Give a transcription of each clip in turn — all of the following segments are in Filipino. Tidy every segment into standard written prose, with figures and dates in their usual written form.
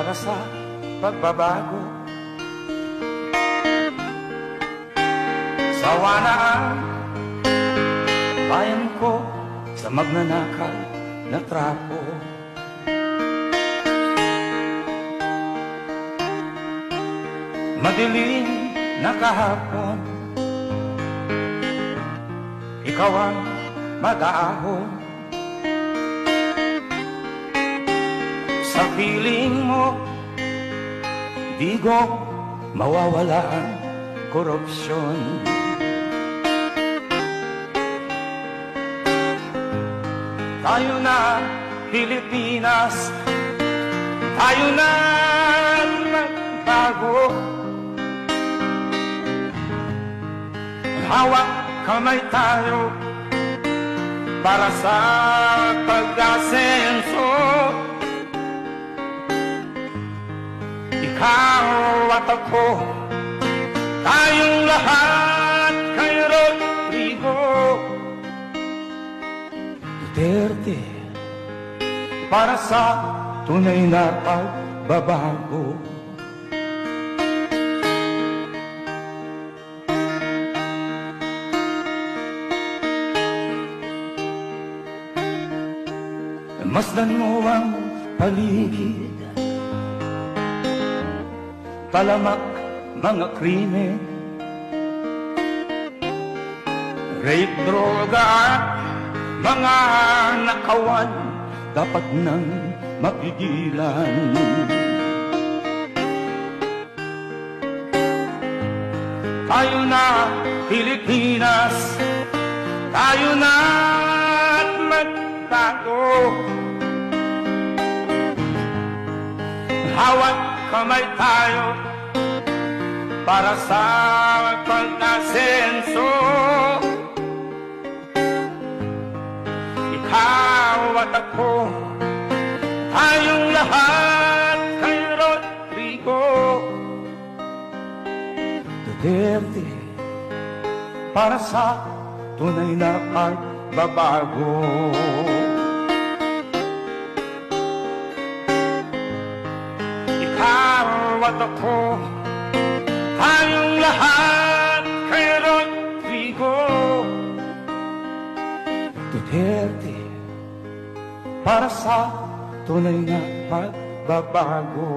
para sa pagbabago. Sawa na ang bayan ko sa magnanakaw na trapo. Madilim na kahapon, ikaw ang mag-aahon. Sa piling mo, di ko mawawala ang korupsyon. Tayo na Pilipinas, tayo na magbago. Hawak kamay tayo para sa pag-asenso. Ikaw at ako, tayong lahat kay Rodrigo Duterte, para sa tunay na pagbabago. Masdan mo ang paligid, talamak mga krimen, rape, droga at mga nakawan, dapat nang mapigilan. Tayo na Pilipinas, tayo na at magbago. Hawak kamay tayo para sa pag-asenso. Ikaw at ako, tayong lahat kay Rodrigo Duterte, para sa tunay na pagbabago. At ako, tayong lahat kay Rodrigo Duterte, para sa tunay na pagbabago.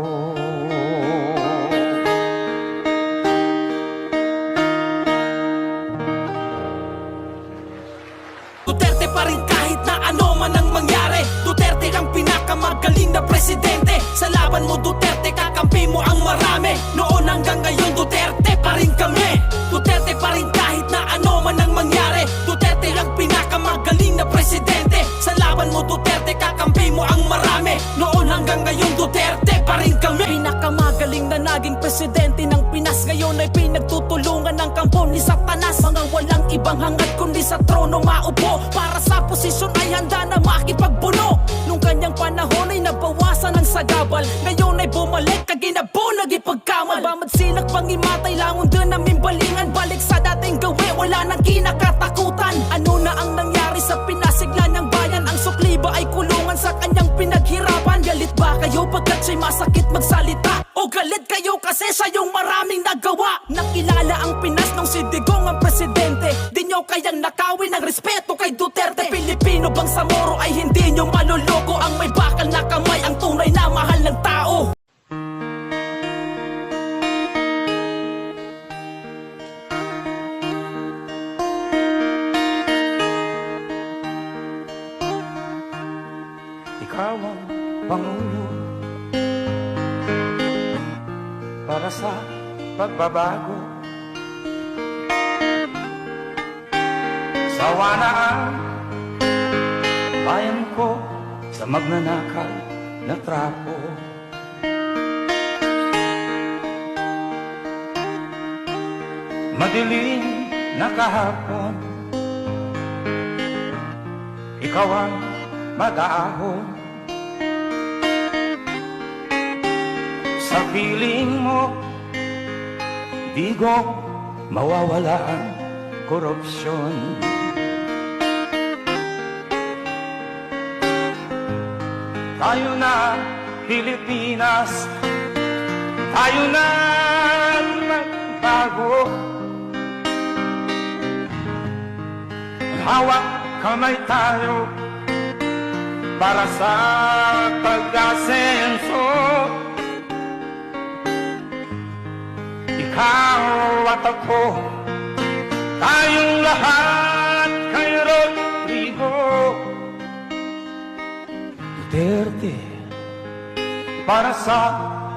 Duterte pa rin kahit na ano man ang mangyari. Duterte ang pinakamagaling na presidente. Sa laban mo Duterte, kakampi mo ang marami. Noon hanggang ngayon Duterte pa rin kami. Duterte pa rin kahit na ano man ang mangyari. Duterte ang pinakamagaling na presidente. Sa laban mo Duterte, kakampi mo ang marami. Noon hanggang ngayon Duterte pa rin kami. Pinakamagaling na naging presidente ng Pinas. Ngayon ay pinagtutulungan ng kampo ni Satanas. Mga walang ibang hangad kundi sa trono maupo. Para sa posisyon ay handa na makipagbuno. Nung kanyang panahon ay nabawasan ang sagabal. Ngayon ay bumalik kaginabunag ipagkamal. Bamad silak pangimatay langon dun namin balingan. Balik sa dating gawi, wala nang kinakatakutan. Ano na ang nangyari sa pinasigla ng bayan? Ang sukli ba ay kulungan sa kanyang pinaghirapan? Galit ba kayo pagkat siya'y masakit magsalita? O galit kayo kasi sa yung maraming nagawa? Nakilala ang Pinas nung si Digong ang presidente. Di nyo kayang nakawin ang respeto kay Duterte. Pilipino bang sa Moro ay hindi nyo maluloko? Ang may bakal na kamay ang tunay na mahal ng tao. Ikaw ang Pangulo para sa pagbabago. Sawa na ang bayan ko sa magnanakaw na trapo. Madilim na kahapon, ikaw ang mag-aahon. Sa piling mo, di ko mawawala ang korupsyon. Tayo na Pilipinas, tayo na magbago. Hawak kamay tayo para sa pag-asenso. Ikaw at ako, tayong lahat kay Rodrigo Duterte, para sa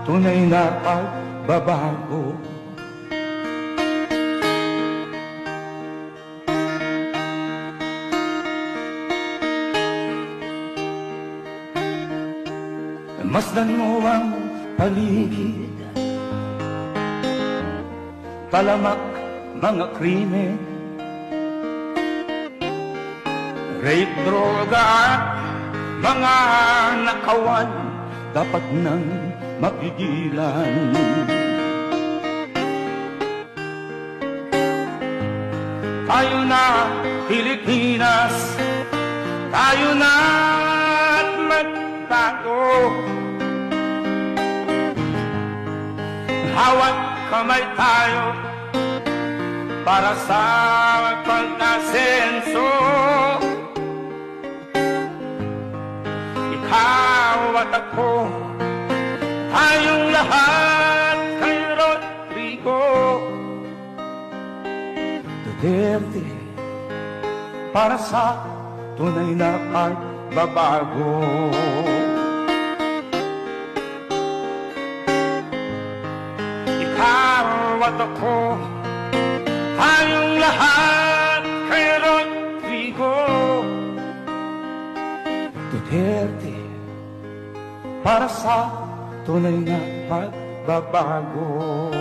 tunay na pagbabago. Masdan mo ang paligid, talamak mga krimen, rape, droga at mga nakawan, dapat nang mapigilan. Tayo na Pilipinas, tayo na at magbago. Hawat kamay tayo para sa pag-asenso. Ikaw at ako, tayong lahat kay Rodrigo Duterte, para sa tunay na pagbabago. Ikaw at ako, tayong lahat kay Rodrigo Duterte, para sa tunay na pagbabago.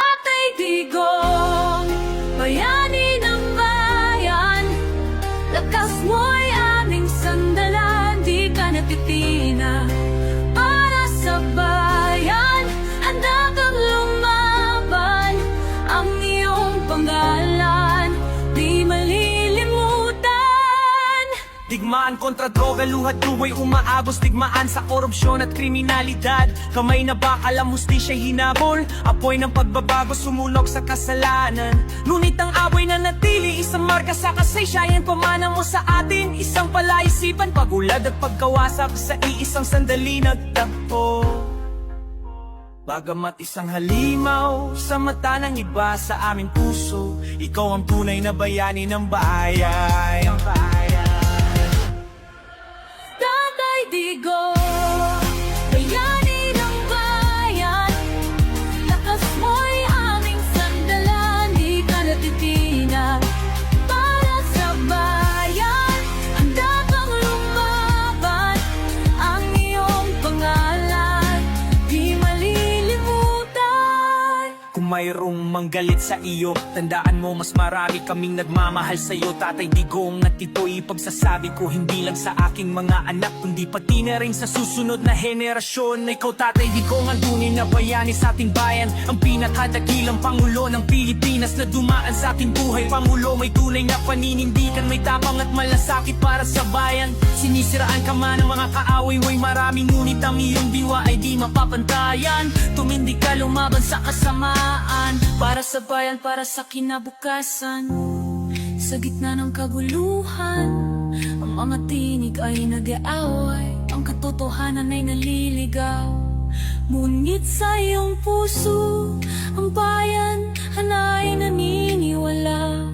Tatay Digong, bayani ng bayan, lakas mo'y aming sandalan, di ka natitina. Para sa bayan, handa kang lumaban, ang iyong pangalan, di malilimutan. Digmaan kontra droga, luhat luway umaagos. Digmaan sa korupsyon at kriminalidad. Kamay na bakal ang hustisya'y hinabol. Apoy ng pagbabago sumulog sa kasalanan. Ngunit ang away na natili, isang marka sa kasaysayan. Pamana mo sa atin, isang palaisipan, pagulad at pagkawasak sa iisang sandali nagtagpo. Bagamat isang halimaw sa mata ng iba, sa aming puso, ikaw ang tunay na bayani ng bayan. Tatay Digong, bayani ng bayan, lakas mo'y aming sandalan, di ka natitina. Para sa bayan, handa kang lumaban, ang iyong pangalan, di malilimutan. Kung mayroong manggalit sa iyo, tandaan mo mas marami kaming nagmamahal sa iyo. Tatay Digong, at ito'y pagsasabi ko hindi lang sa aking mga anak, kundi pati na rin sa susunod na henerasyon. Ikaw Tatay Digong, ang tunay na bayani sa ating bayan, ang pinakadakilang pangulo ng Pilipinas na dumaan sa ating buhay. Pangulo may tunay na paninindigan, may tapang at malasakit para sa bayan. Sinisiraan ka man ng mga kaaway, way marami, ngunit ang iyong diwa ay di mapapantayan. Tumindig ka, lumaban sa kasamaan, para sa bayan, para sa kinabukasan. Sa gitna ng kaguluhan, ang mga tinig ay nag-aaway, ang katotohanan ay naliligaw. Ngunit sa iyong puso, ang bayan ay naniniwala.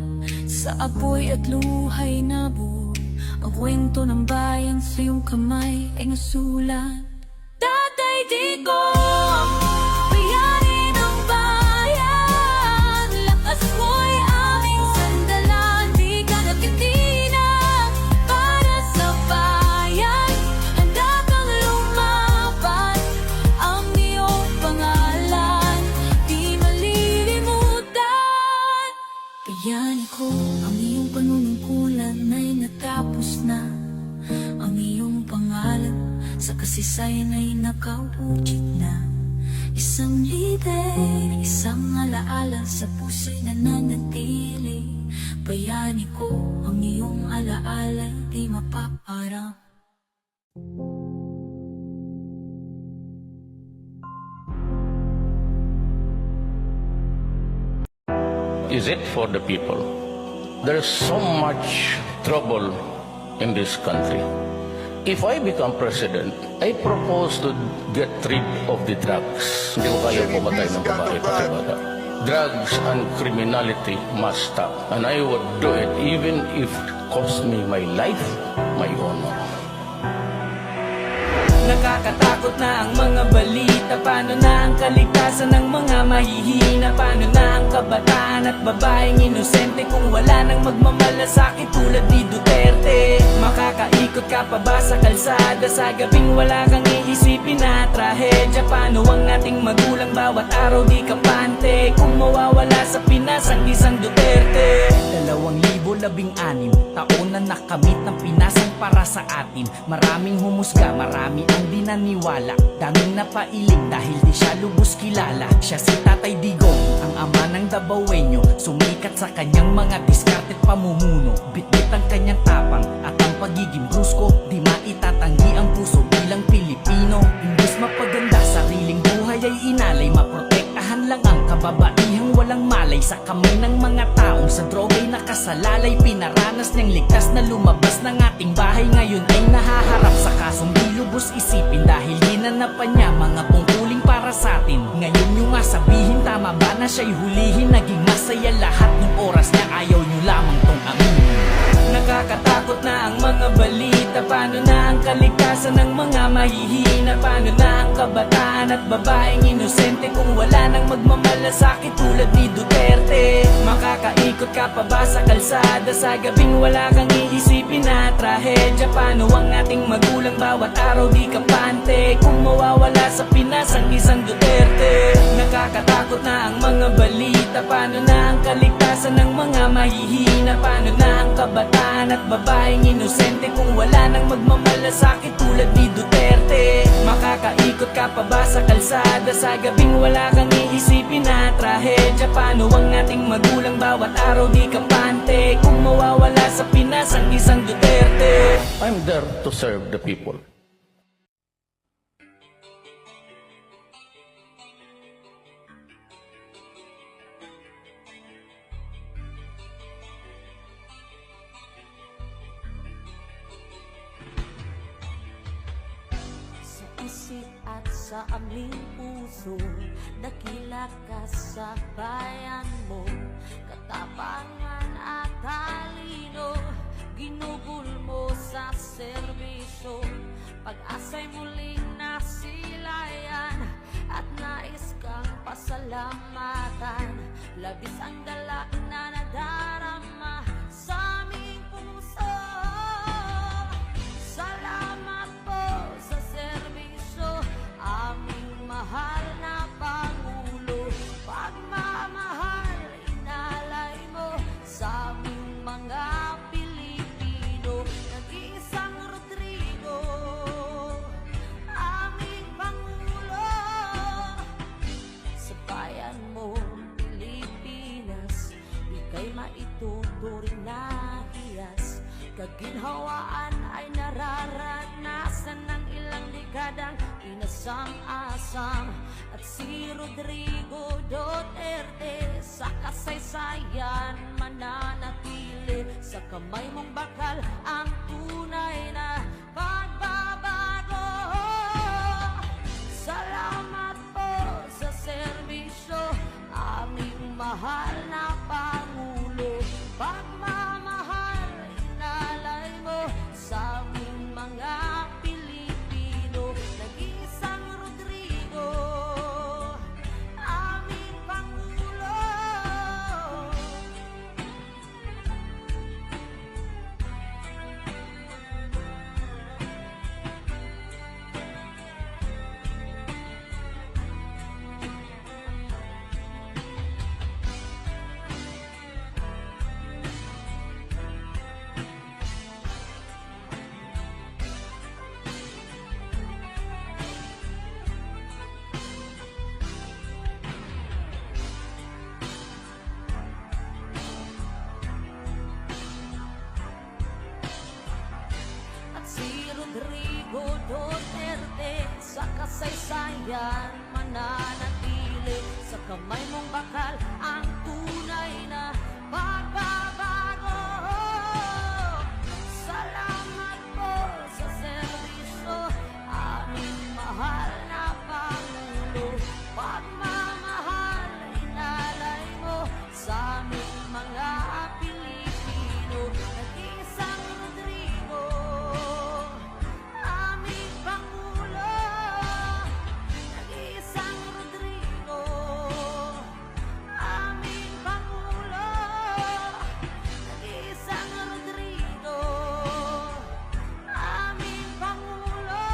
Sa apoy at luhay na buo, ang kwento ng bayan sa iyong kamay ay nasulat. Tatay Digong, bayani ng bayan, lakas mo'y aming sandalan, di ka natitina. Para sa bayan, handa kang lumaban, ang iyong pangalan, di malilimutan. Bayani ko, ang iyong panunungkulan ay natapos na, ang iyong pangalan sa kasaysayan ay nakauukit na. Isang lider, isang alaala sa puso'y nananatili. Bayani ko, ang Ang iyong alaala'y di mapaparang. Is it for the people? There's so much trouble in this country. If I become president, I propose to get rid of the drugs. Hindi ko kaya pumatay ng babae pati bata. Drugs and criminality must stop. And I would do it even if it cost me my life, my honor. Nakakatakot na ang mga balita. Paano na ang kaligtasan ng mga mahihina? Paano na ang kabataan at babaeng inosente kung wala nang magmamalasakit tulad ni Duterte? Makakaikot ka pa ba sa kalsada sa gabing wala kang iisipin na trahedya? Paano ang ating magulang bawat araw di kapante kung mawawala sa Pinas ang isang Duterte? 2016 taon na nakamit ng pinasang para sa atin. Maraming humusga, marami ang dinaniwala. Daming napailing dahil di siya lubos kilala. Siya si Tatay Digong, ang ama ng Dabawenyo. Sumikat sa kanyang mga diskarte't pamumuno. Bitbit ang kanyang tapang at ang pagiging brusko. Di maitatanggi ang puso bilang Pilipino. Imbis mapaganda, sariling buhay ay inalay. Maprotektahan lang ang kababaihang walang malay. Sa kamay ng mga taong sa droga'y nakasalalay. Pinaranas niyang ligtas na lumabas ng ating bahay. Ngayon ay nahaharap sa kasong di lubos isipin. Dahil ginanapan niya mga tungkuling para sa atin. Ngayon nyo nga sabihin, tama ba na siya'y hulihin? Naging masaya lahat ng oras niya, ayaw nyo lamang tong aminin. Nakakatakot na ang mga balita. Paano na ang kaligtasan ng mga mahihina? Paano na ang kabataan at babaeng inosente kung wala nang magmamalasakit tulad ni Duterte? Makakaikot ka pa ba sa kalsada sa gabing wala kang iisipin na trahedya? Paano ang ating magulang bawat araw di kapante kung mawawala sa Pinas ang isang Duterte? Nakakatakot na ang mga balita. Paano na ang kaligtasan ng mga mahihina? Paano na ang kabataan at babaeng inosente kung wala nang magmamalasakit tulad ni Duterte? Makakaikot ka pa ba sa kalsada sa gabing wala kang iisipin na trahedya? Paano ang ating magulang bawat araw di kapante kung mawawala sa Pinas ang isang Duterte? I'm there to serve the people. Isip at sa aming puso, dakila ka sa bayan mo. Katapangan at talino, ginugol mo sa serbisyo. Pag-asa'y muling nasilayan at nais kang pasalamatan. Labis ang dala na nadarama sa aming puso. Salamat po sa serbisyo, aming mahal na Pangulo. Pagmamahal inalay mo sa aming mga Pilipino. Nag-iisang Rodrigo, aming Pangulo. Sa bayan mo, Pilipinas, ika'y maituturing na hiyas. Kaginhawaan ay nararanasan ng ilang dekadang inasam-asam. At si Rodrigo Duterte sa kasaysayan mananatili. Sa kamay mong bakal ang tunay na pagbabago. Salamat po sa serbisyo, aming mahal na Pangulo. Pagmamahal inalay mo sa aming mga Pilipino. Nag-iisang Rodrigo, aming Pangulo. Rodrigo Duterte, sa kasaysayan mananatili. Sa kamay mong bakal ang tunay na pagbabago. Salamat po sa serbisyo, aming mahal na Pangulo. Pagmamahal inalay mo sa aming mga Pilipino. Nag-iisang Rodrigo, aming Pangulo. Nag-iisang Rodrigo, aming Pangulo. Nag-iisang Rodrigo, aming Pangulo.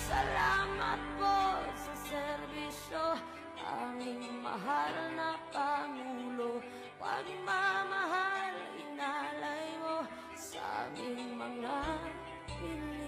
Salamat po sa serbisyo, aming mahal na Pangulo. Pagmamahal inalay mo sa aming mga Pilipino.